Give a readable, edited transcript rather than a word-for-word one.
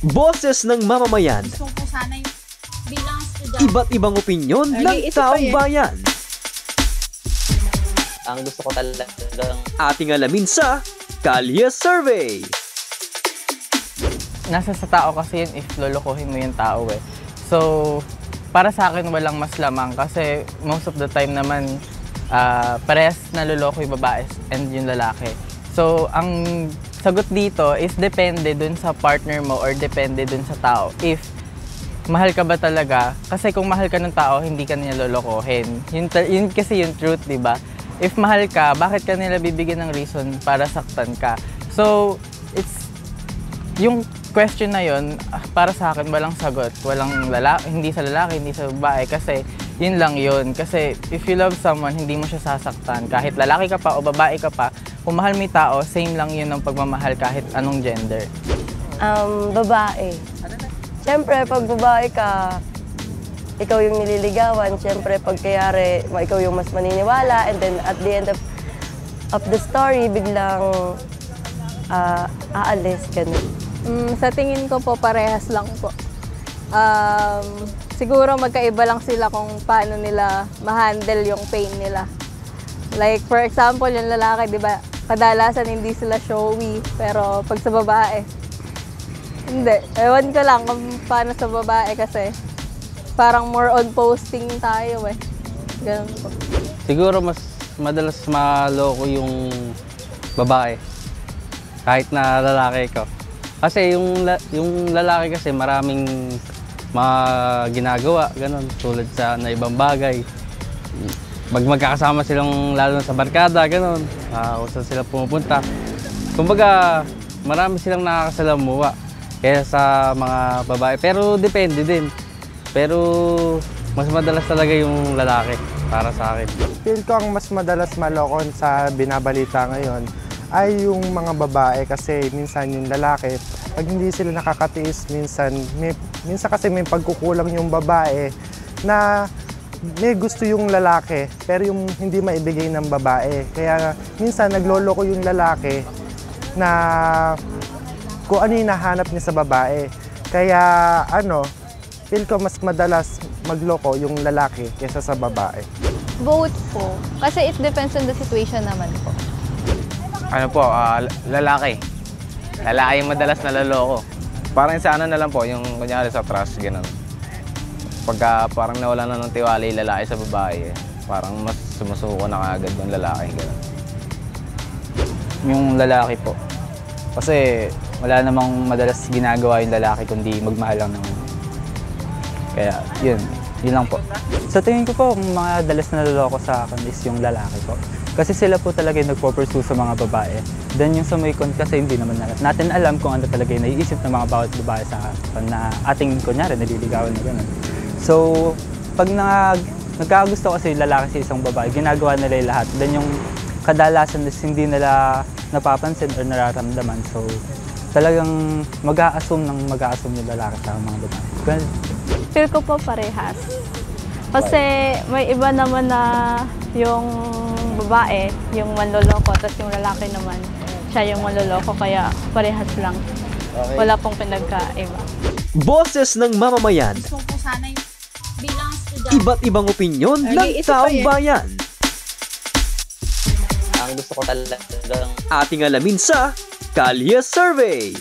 Boses ng mamamayan. Gusto ko sana yung bilang estudyante. Iba't ibang opinyon ng taong bayan. Ang gusto ko talagang Ating alamin sa Kalye Survey. Nasa sa tao kasi yun if lolokohin mo yung tao eh. So, para sa akin walang mas lamang kasi most of the time naman parehas naloloko yung babae and yung lalaki. So, ang sagot dito is depende dun sa partner mo or depende dun sa tao. If mahal ka ba talaga? Kasi kung mahal ka ng tao, hindi ka niya lolokohin. Yun kasi yung truth, di ba? If mahal ka, bakit ka nila bibigyan ng reason para saktan ka? So, yung question na yun, para sa akin, walang sagot. Walang hindi sa lalaki, hindi sa babae. Kasi yun lang yun. Kasi if you love someone, hindi mo siya sasaktan. Kahit lalaki ka pa o babae ka pa, kung mahal mo yung tao, same lang yun ng pagmamahal kahit anong gender. Babae. Siyempre, pag babae ka, ikaw yung nililigawan. Siyempre, pag kayari, ikaw yung mas maniniwala. And then, at the end of the story, biglang aalis, ganun. Sa tingin ko po, parehas lang po. Siguro magkaiba lang sila kung paano nila ma-handle yung pain nila. Like, for example, yung lalaki, di ba, kadalasan hindi sila showy. Pero pag sa babae, hindi. Ewan ko lang kung paano sa babae kasi parang more on posting tayo eh. Ganun po. Siguro mas madalas maloko yung babae kahit na lalaki ko. Kasi yung lalaki kasi maraming mga ginagawa, ganun, tulad sa na ibang bagay. Pag magkakasama silang lalo na sa barkada, ganun, kung saan sila pumupunta. Kumbaga, marami silang nakakasalamuha kaya sa mga babae. Pero depende din. Pero mas madalas talaga yung lalaki para sa akin. Feel ko ang mas madalas malokon sa binabalita ngayon ay yung mga babae kasi minsan yung lalaki, pag hindi sila nakakatiis, minsan kasi may pagkukulang yung babae na may gusto yung lalaki pero yung hindi maibigay ng babae. Kaya minsan nagloloko yung lalaki na kung ano yung nahanap niya sa babae. Kaya feel ko mas madalas magloko yung lalaki kaysa sa babae. Both po. Kasi it depends on the situation naman po. Lalaki. Lalaki yung madalas naloloko. Parang sa ano na lang po, yung kunyari sa trust, gano'n. Pagka parang nawala na ng tiwala yung lalaki sa babae, parang mas sumusuko na kaagad yung lalaki, gano'n. Yung lalaki po. Kasi wala namang madalas ginagawa yung lalaki kundi magmahal lang naman. Kaya yun lang po. Sa tingin ko po, mga dalas na naloloko sa akin is yung lalaki po. Kasi sila po talaga yung nagpo-pursue sa mga babae. Then yung sa may kasi hindi naman natin alam kung ano talaga yung naiisip ng mga bawat babae sa na ating kunyari naliligawan na gano'n. So, pag nagkagusto kasi yung lalaki sa isang babae, ginagawa nila yung lahat. Then yung kadalasan is hindi nila napapansin or nararamdaman. So, talagang mag-a-assume yung lalaki sa mga babae. Ganun. Feel ko po parehas. Kasi may iba naman na yung babae, yung manloloko, tapos yung lalaki naman, siya yung manloloko, kaya parehas lang. Okay. Wala pong pinagkaiba. Boses ng mamamayan. Gusto ko sana yung bilang estudyante. Iba't ibang opinyon ng taong bayan. ang gusto ko talagang Ating alamin sa Kalye Survey.